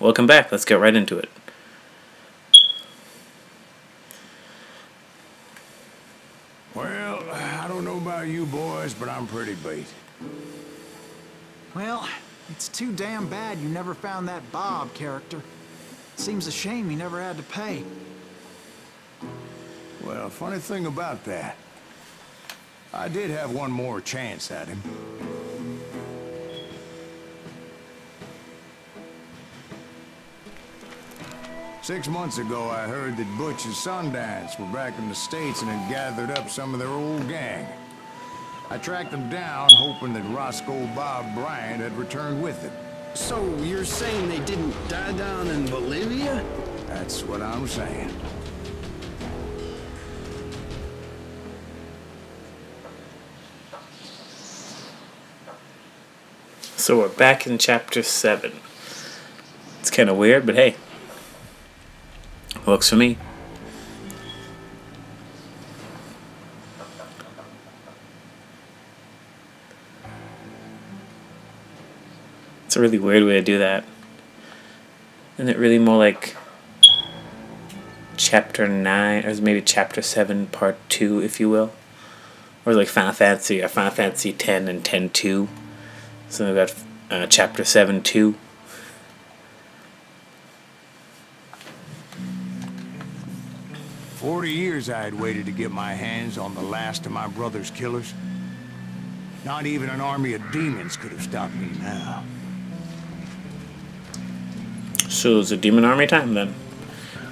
welcome back. Let's get right into it. Well, I don't know about you boys, but I'm pretty beat. Well, it's too damn bad you never found that Bob character. Seems a shame he never had to pay. Well, funny thing about that, I did have one more chance at him. Six months ago, I heard that Butch and Sundance were back in the States and had gathered up some of their old gang. I tracked them down, hoping that Roscoe Bob Bryant had returned with them. So you're saying they didn't die down in Bolivia? That's what I'm saying. So we're back in chapter 7. It's kind of weird, but hey. Works for me. It's a really weird way to do that. Isn't it really more like chapter 9, or maybe chapter 7 part 2, if you will? Or like Final Fantasy, or Final Fantasy 10 and 10-2. So we've got chapter 7-2. For 40 years I had waited to get my hands on the last of my brother's killers. Not even an army of demons could have stopped me now. So it's a demon army time then.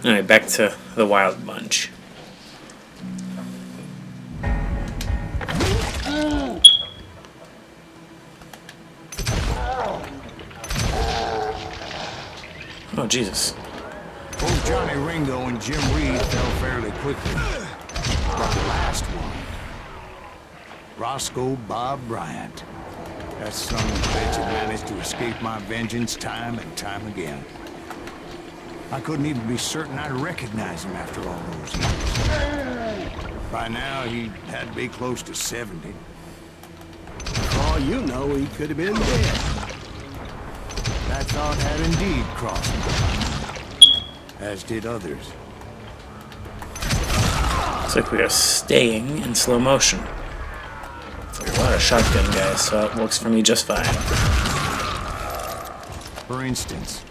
Alright, back to the Wild Bunch. Oh, Jesus. Both Johnny Ringo and Jim Reed fell fairly quickly. But the last one, Roscoe Bob Bryant. That son of a bitch had managed to escape my vengeance time and time again. I couldn't even be certain I'd recognize him after all those years. By now, he had to be close to 70. For all you know, he could have been dead. That thought had indeed crossed me, as did others. Looks like we are staying in slow motion. It's a lot of shotgun guys, so it works for me just fine. For instance,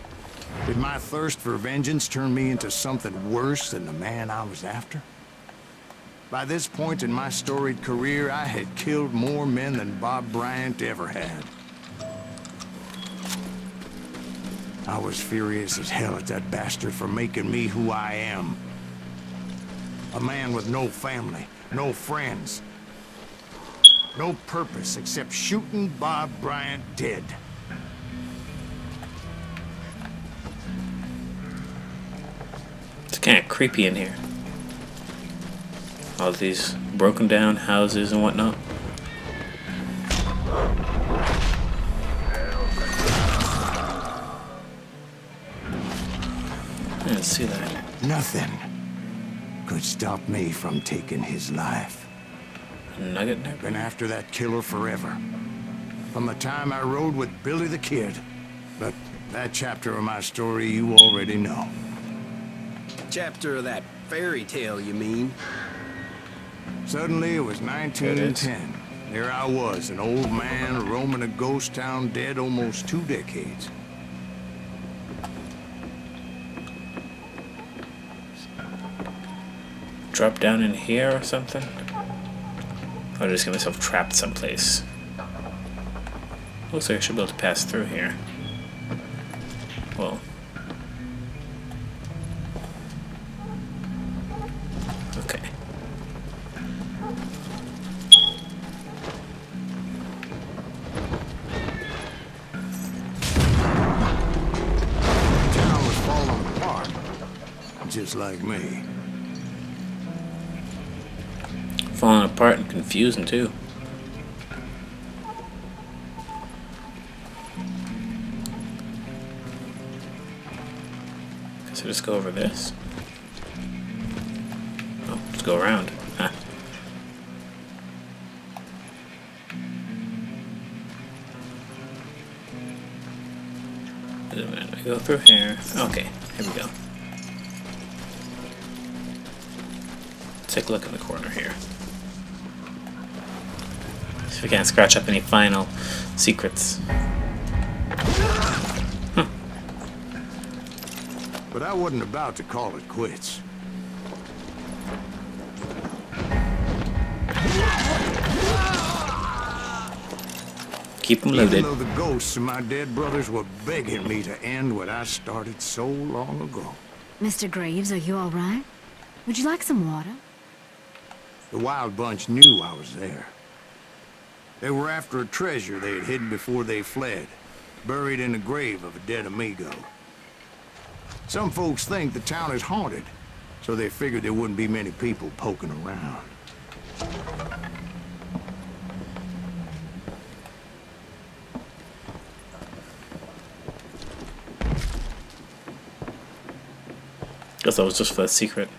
did my thirst for vengeance turn me into something worse than the man I was after? By this point in my storied career, I had killed more men than Bob Bryant ever had. I was furious as hell at that bastard for making me who I am. A man with no family, no friends, no purpose except shooting Bob Bryant dead. It's kind of creepy in here. All these broken down houses and whatnot. I didn't see that. Nothing could stop me from taking his life. A nugget there? Been after that killer forever. From the time I rode with Billy the Kid. But that chapter of my story you already know. Chapter of that fairy tale, you mean? Suddenly it was 1910. There I was, an old man roaming a ghost town dead almost 2 decades. Drop down in here or something? Or just get myself trapped someplace. Looks like I should be able to pass through here. Well. Okay. The town was falling apart, just like me. Falling apart and confusing too. Guess I just go over this. Oh, let's go around. Huh. Wait a minute. minute. I go through here. Okay, here we go. Let's take a look in the corner here. See if we can't scratch up any final secrets. Huh. But I wasn't about to call it quits. Keep them loaded. Even though the ghosts of my dead brothers were begging me to end what I started so long ago. Mr. Greaves, are you all right? Would you like some water? The Wild Bunch knew I was there. They were after a treasure they had hidden before they fled, buried in the grave of a dead amigo. Some folks think the town is haunted, so they figured there wouldn't be many people poking around. Guess that was just for a secret.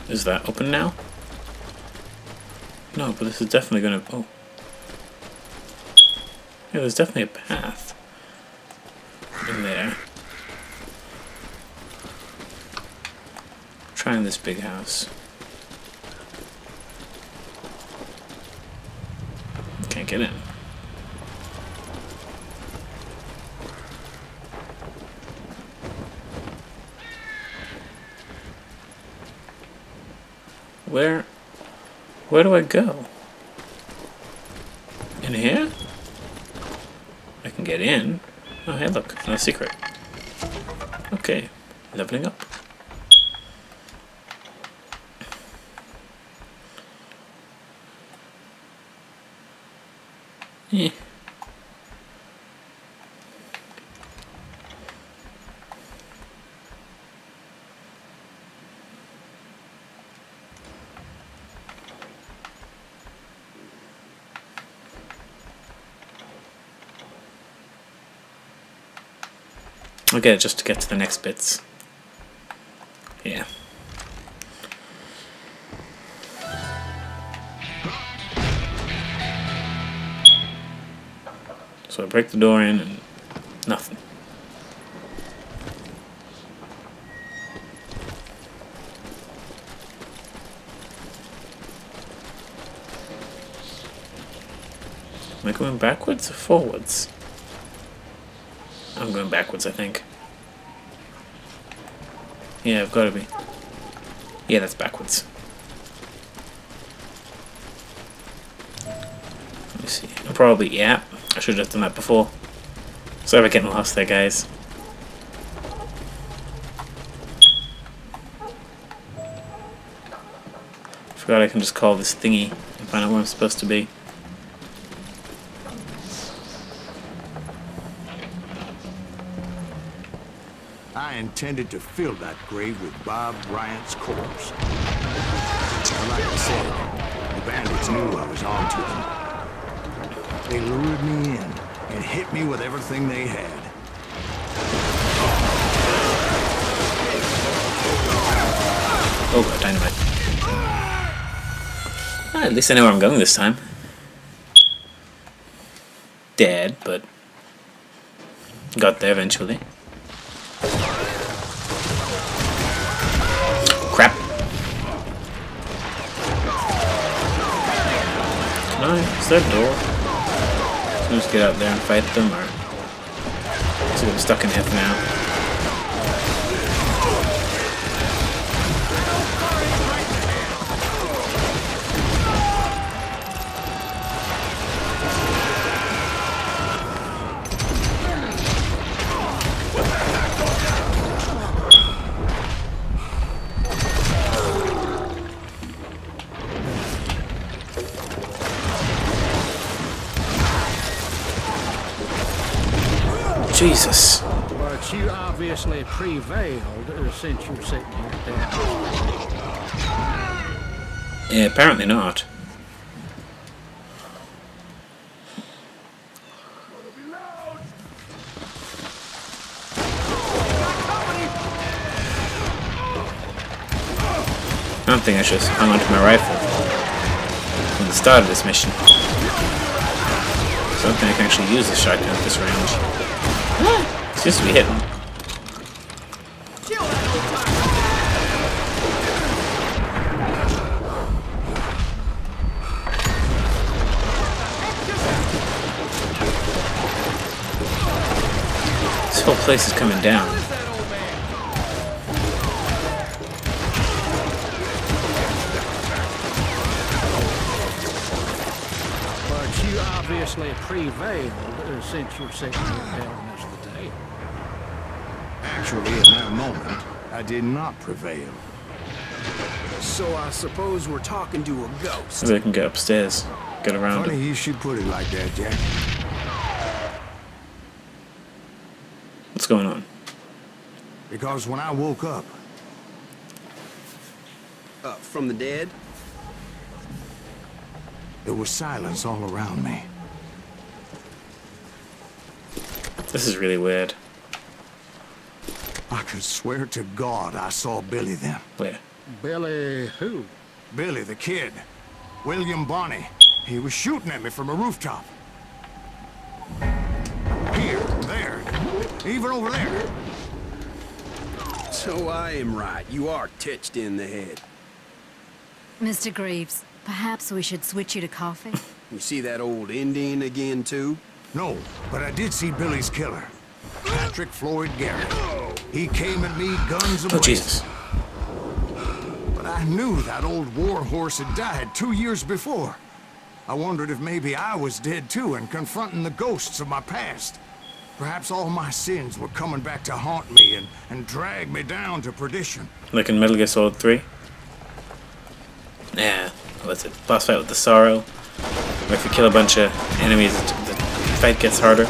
Is that open now? No, but this is definitely gonna... Oh. Yeah, there's definitely a path in there. Trying this big house. Can't get in. Where do I go? In here? I can get in. Oh, hey, look, no secret. Okay, leveling up. Eh. Okay, just to get to the next bits. Yeah. So I break the door in and nothing. Am I going backwards or forwards? I'm going backwards, I think. Yeah, I've got to be. Yeah, that's backwards. Let me see. Probably, yeah. I should have done that before. Sorry about getting lost there, guys. Forgot I can just call this thingy and find out where I'm supposed to be. I intended to fill that grave with Bob Bryant's corpse. But like I said, the bandits knew I was on to them. They lured me in and hit me with everything they had. Oh god, dynamite. Ah, at least I know where I'm going this time. Dead, but got there eventually. Crap. Can I? Is there a door? Can I just get out there and fight them, or is it stuck in here for now? Jesus. But you obviously prevailed since you're sitting here dead. Yeah, apparently not. I don't think I should have hung onto my rifle from the start of this mission. So I don't think I can actually use the shotgun at this range. It seems to be hitting. This whole place is coming down. But you obviously prevailed since you're sitting here telling us the tale. Actually, in that moment, I did not prevail. So I suppose we're talking to a ghost. Maybe I can get upstairs, get around Funny it. you should put it like that, Jack. What's going on? Because when I woke up, From the dead? there was silence all around me. This is really weird. I could swear to God I saw Billy then. Where? Billy who? Billy, the kid. William Bonney. He was shooting at me from a rooftop. Here, there, even over there. So I am right. You are touched in the head. Mr. Greaves, perhaps we should switch you to coffee? You see that old Indian again, too? No, but I did see Billy's killer. Patrick Floyd Garrett. He came at me guns Oh, ablaze. Jesus. But I knew that old war horse had died 2 years before. I wondered if maybe I was dead too and confronting the ghosts of my past. Perhaps all my sins were coming back to haunt me and drag me down to perdition. Like in Metal Gear Solid 3? Yeah. What's it? Boss fight with the Sorrow. Where if you kill a bunch of enemies, the fight gets harder.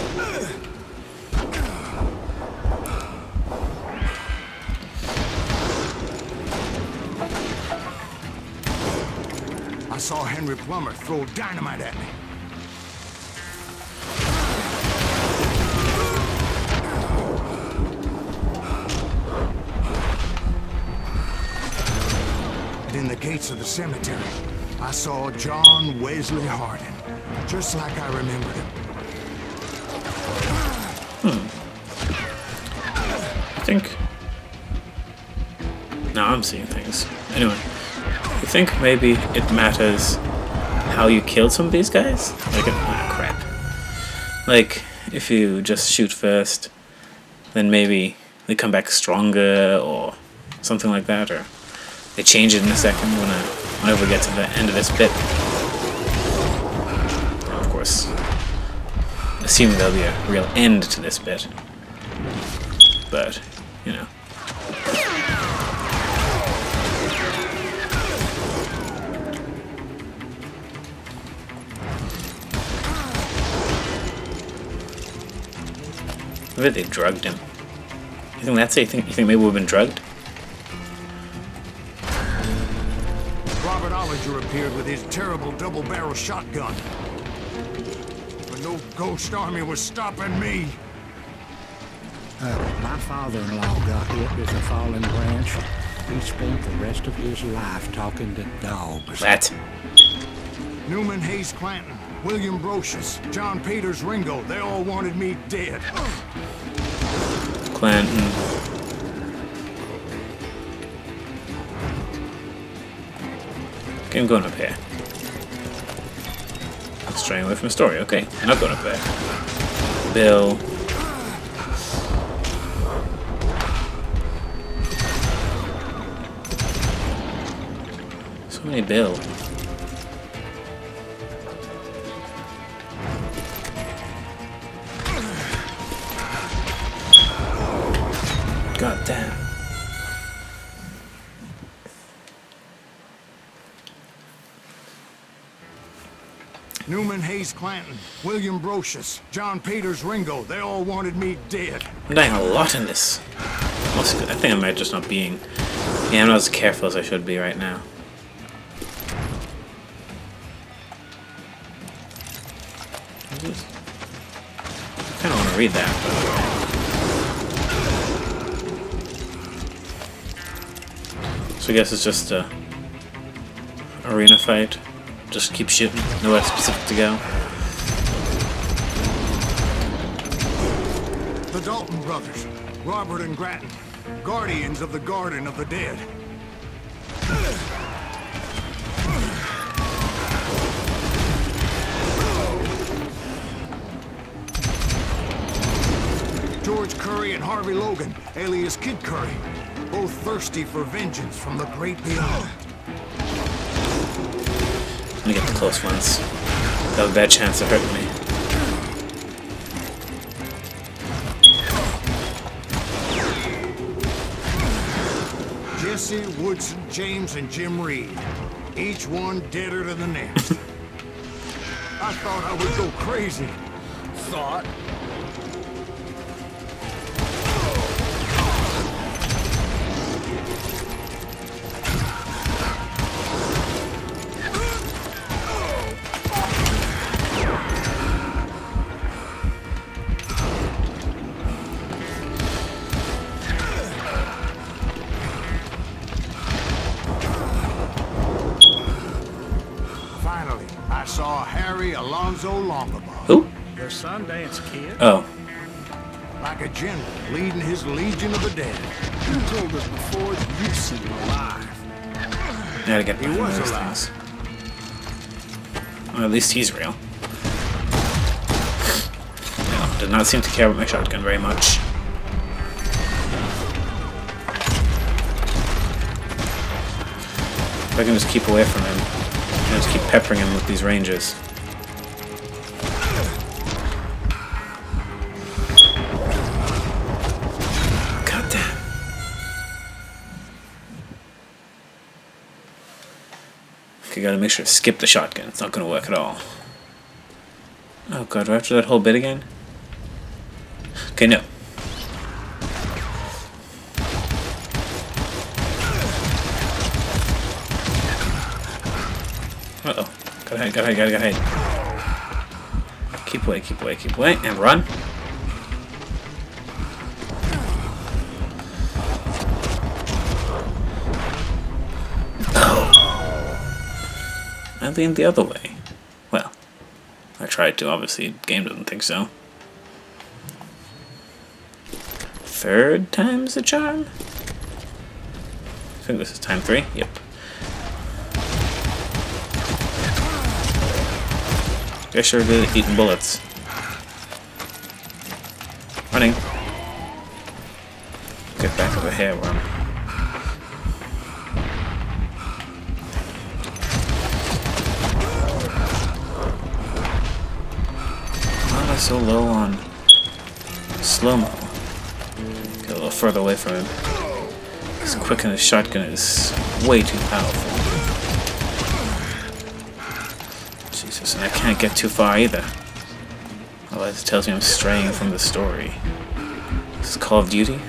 I saw Henry Plummer throw dynamite at me. And in the gates of the cemetery, I saw John Wesley Hardin, just like I remembered him. I think... No, I'm seeing things. Anyway. You think maybe it matters how you killed some of these guys? Like, crap. Like, if you just shoot first, then maybe they come back stronger or something like that, or they change it in a second whenever we get to the end of this bit. And of course, assuming there'll be a real end to this bit. But, you know. Maybe they drugged him. You think that's it? You think maybe we've been drugged? Robert Ollinger appeared with his terrible double-barrel shotgun. But no ghost army was stopping me. My father-in-law got hit with a fallen branch. He spent the rest of his life talking to dogs. That. Newman Hayes Clanton, William Brocious, John Peters Ringo, they all wanted me dead. Clanton. Okay, I'm going up here. Straying away from the story. Okay, I'm not going up there. Bill. So many Bill. God damn. Newman Hayes Clanton, William Brocious, John Peters Ringo, they all wanted me dead. I'm dying a lot in this. I think I might just not being... Yeah, I'm not as careful as I should be right now. What is this? I kind of want to read that, but... So I guess it's just a arena fight. Just keep shooting. Nowhere specific to go. the Dalton brothers, Robert and Grattan, guardians of the Garden of the Dead. George Curry and Harvey Logan, alias Kid Curry, both thirsty for vengeance from the great beyond. Let me get the close ones. They have a bad chance of hurting me. Jesse, Woodson, James, and Jim Reed. Each one deader than the next. I thought I would go crazy. Thought. I saw Harry Alonzo Longbaugh. Who? The Sundance Kid? Oh. Like a general leading his legion of the dead. You told us before that you've seen him alive. Gotta get He behind was those alive. things. Well, at least he's real. No, did not seem to care about my shotgun very much. If I can just keep away from him, and just keep peppering him with these ranges. God damn. Okay, gotta make sure to skip the shotgun. It's not gonna work at all. Oh god, do I have to do that whole bit again? Okay, no. Uh-oh. Gotta hide. Keep away, and run. Oh. I leaned the other way. Well, I tried to, obviously. The game doesn't think so. Third time's the charm? I think this is time 3. Yep. I sure did eating bullets. Running. Get back over here where I'm. Why am I so low on slow-mo? Get a little further away from him. His quick and his shotgun is way too powerful. Jesus, and I can't get too far either. Otherwise it tells me I'm straying from the story. This is Call of Duty.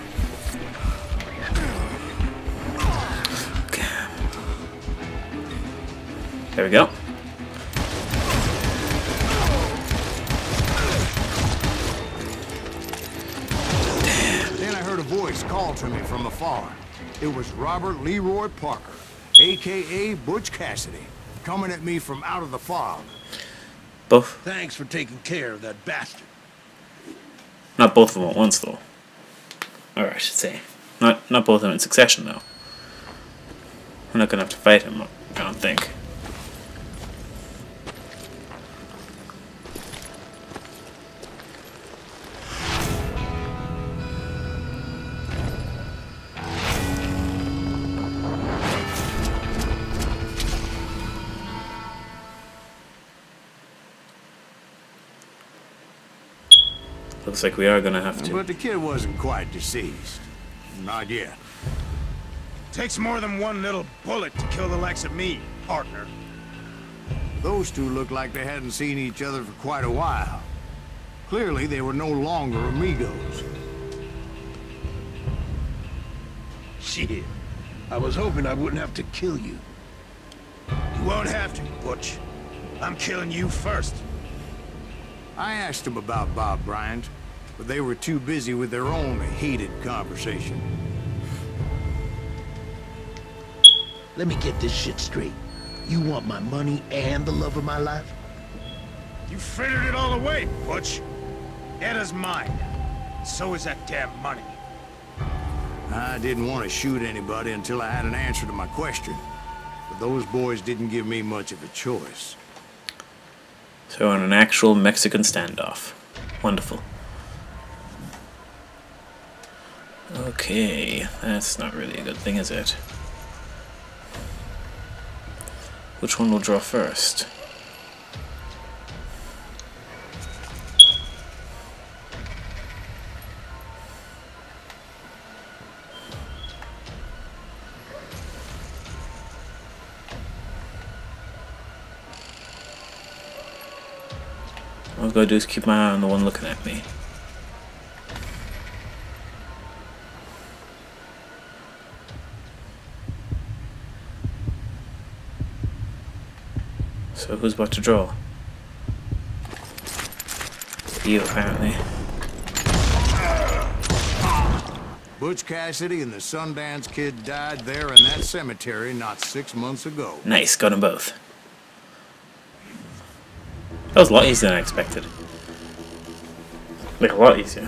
Okay. There we go. Then I heard a voice call to me from afar. It was Robert Leroy Parker, a.k.a. Butch Cassidy, coming at me from out of the fog. Both? Thanks for taking care of that bastard. Not both of them at once, though. Or I should say. Not both of them in succession, though. I'm not gonna have to fight him, I don't think. Looks like we are gonna have to. But the kid wasn't quite deceased. Not yet. Takes more than one little bullet to kill the likes of me, partner. Those two looked like they hadn't seen each other for quite a while. Clearly, they were no longer amigos. Shit. I was hoping I wouldn't have to kill you. You won't have to, Butch. I'm killing you first. I asked them about Bob Bryant, but they were too busy with their own heated conversation. Let me get this shit straight. You want my money and the love of my life? You frittered it all away, Butch. Eda's mine. So is that damn money. I didn't want to shoot anybody until I had an answer to my question. But those boys didn't give me much of a choice. So in an actual Mexican standoff. Wonderful. Okay, that's not really a good thing, is it? Which one will draw first? All I've got to do is keep my eye on the one looking at me. So who's about to draw? You, apparently. Butch Cassidy and the Sundance Kid died there in that cemetery not 6 months ago. Nice, got them both. That was a lot easier than I expected. Like, a lot easier.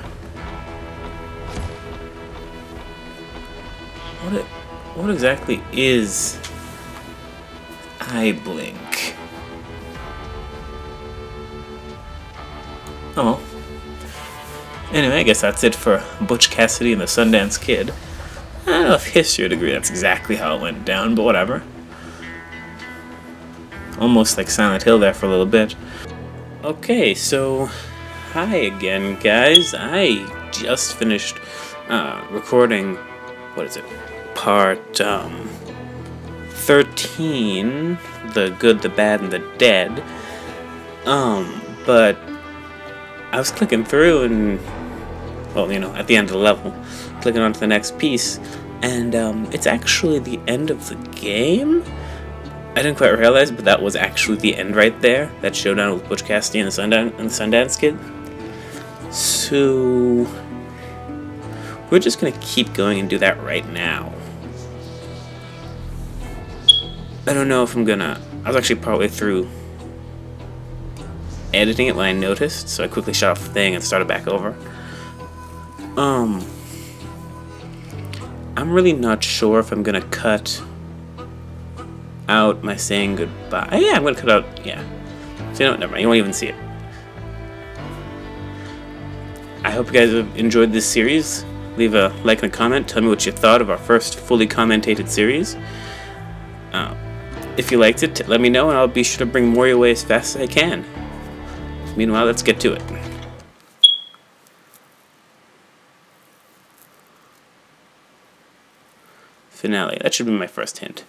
What exactly is eye blink? Oh well. Anyway, I guess that's it for Butch Cassidy and the Sundance Kid. I don't know if history would agree that's exactly how it went down, but whatever. Almost like Silent Hill there for a little bit. Okay, so hi again, guys. I just finished recording, what is it, part 13, The Good, the Bad, and the Dead. But I was clicking through and, well, you know, at the end of the level, clicking on to the next piece, and it's actually the end of the game. I didn't quite realize, but that was actually the end right there. That showdown with Butch Cassidy and the Sundance Kid. So we're just gonna keep going and do that right now. I don't know if I'm gonna. I was actually partway through editing it when I noticed, so I quickly shut off the thing and started back over. I'm really not sure if I'm gonna cut out my saying goodbye. Yeah, I'm gonna cut out. Yeah. So you know what? Never mind. You won't even see it. I hope you guys have enjoyed this series. Leave a like and a comment. Tell me what you thought of our first fully commentated series. If you liked it, let me know, and I'll be sure to bring more your way as fast as I can. Meanwhile, let's get to it. Finale. That should be my first hint.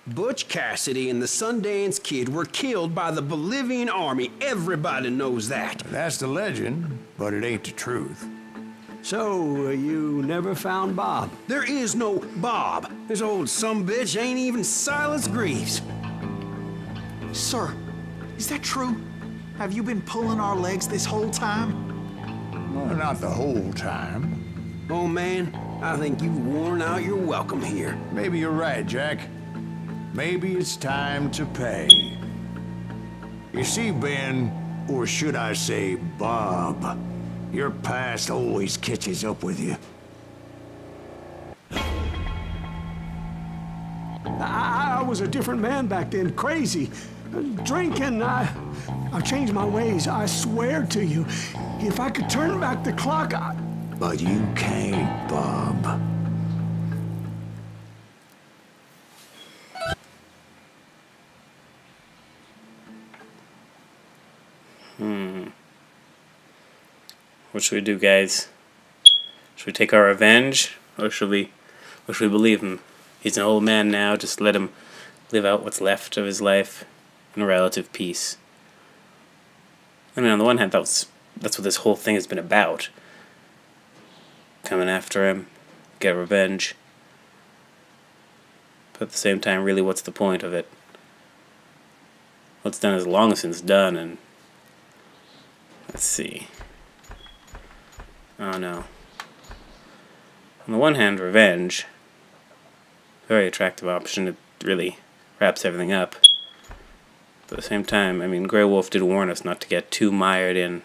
Butch Cassidy and the Sundance Kid were killed by the Bolivian army. Everybody knows that. That's the legend, but it ain't the truth. So, you never found Bob? There is no Bob. This old sumbitch ain't even Silas Greaves. Sir, is that true? Have you been pulling our legs this whole time? Well, not the whole time. Oh, man, I think you've worn out your welcome here. Maybe you're right, Jack. Maybe it's time to pay. You see, Ben, or should I say Bob, your past always catches up with you. I was a different man back then, crazy. Drinking, I've changed my ways, I swear to you. If I could turn back the clock, But you can't, Bob. What should we do, guys? Should we take our revenge, or should we believe him? He's an old man now. Just let him live out what's left of his life in relative peace. I mean, on the one hand, that's what this whole thing has been about. Coming after him, get revenge. But at the same time, really, what's the point of it? What's done is long since done, and... Let's see. Oh no. On the one hand, revenge. Very attractive option. It really wraps everything up. But at the same time, I mean, Grey Wolf did warn us not to get too mired in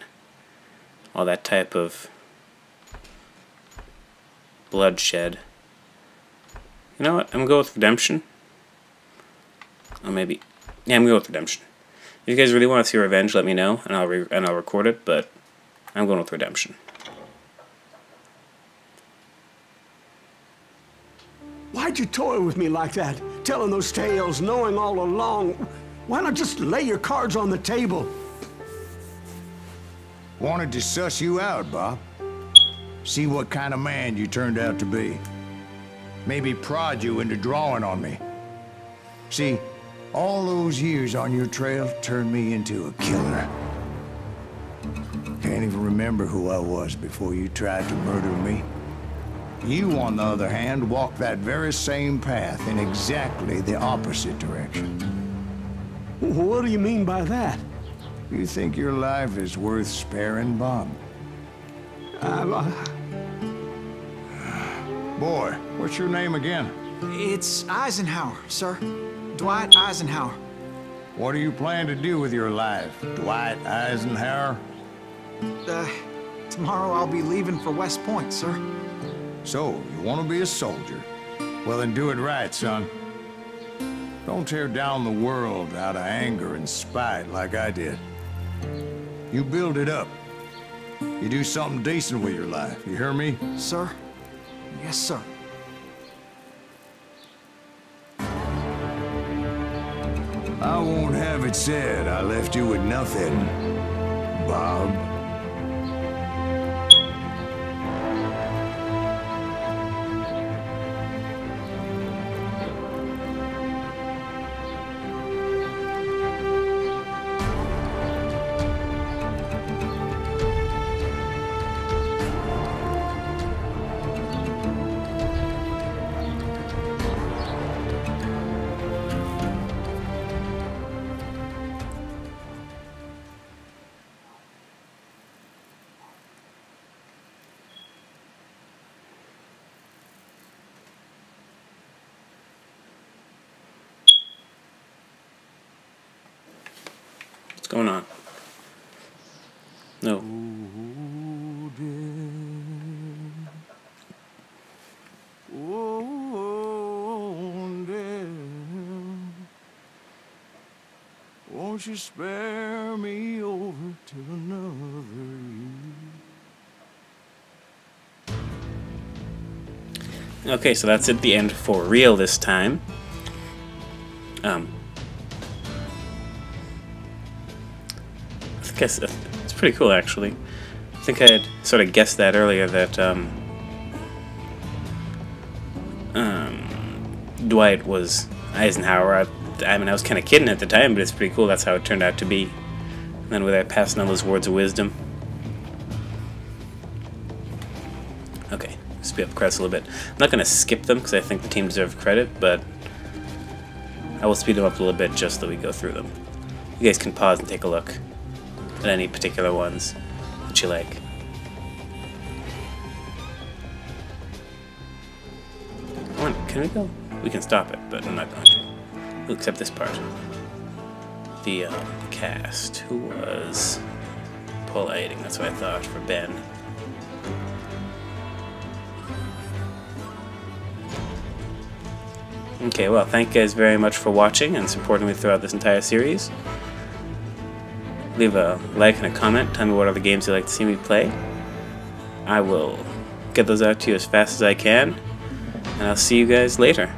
all that type of bloodshed. You know what? I'm gonna go with redemption. Or maybe, yeah, I'm gonna go with redemption. If you guys really want to see revenge, let me know, and I'll record it. But I'm going with redemption. Why'd you toy with me like that? Telling those tales, knowing all along. Why not just lay your cards on the table? Wanted to suss you out, Bob. See what kind of man you turned out to be. Maybe prod you into drawing on me. See, all those years on your trail turned me into a killer. Can't even remember who I was before you tried to murder me. You, on the other hand, walked that very same path in exactly the opposite direction. What do you mean by that? You think your life is worth sparing, Bob? Boy, what's your name again? It's Eisenhower, sir. Dwight Eisenhower. What do you plan to do with your life, Dwight Eisenhower? Tomorrow I'll be leaving for West Point, sir. So, you want to be a soldier? Well, then do it right, son. Don't tear down the world out of anger and spite like I did. You build it up. You do something decent with your life, you hear me? Sir? Yes, sir. I won't have it said I left you with nothing, Bob. What's going on? No. Won't you spare me over to another you? Okay, so that's at the end for real this time. I guess it's pretty cool, actually. I think I had sort of guessed that earlier, that Dwight was Eisenhower. I mean, I was kind of kidding at the time, but it's pretty cool. That's how it turned out to be. And then with that, passing on those words of wisdom. Okay, speed up the credits a little bit. I'm not going to skip them because I think the team deserves credit, but I will speed them up a little bit just so we go through them. You guys can pause and take a look at any particular ones that you like. Come on, can we go? We can stop it, but I'm not going to. We'll accept this part. The cast, who was polliting, that's what I thought, for Ben. Okay, well, thank you guys very much for watching and supporting me throughout this entire series. Leave a like and a comment, tell me what other games you'd like to see me play. I will get those out to you as fast as I can, and I'll see you guys later.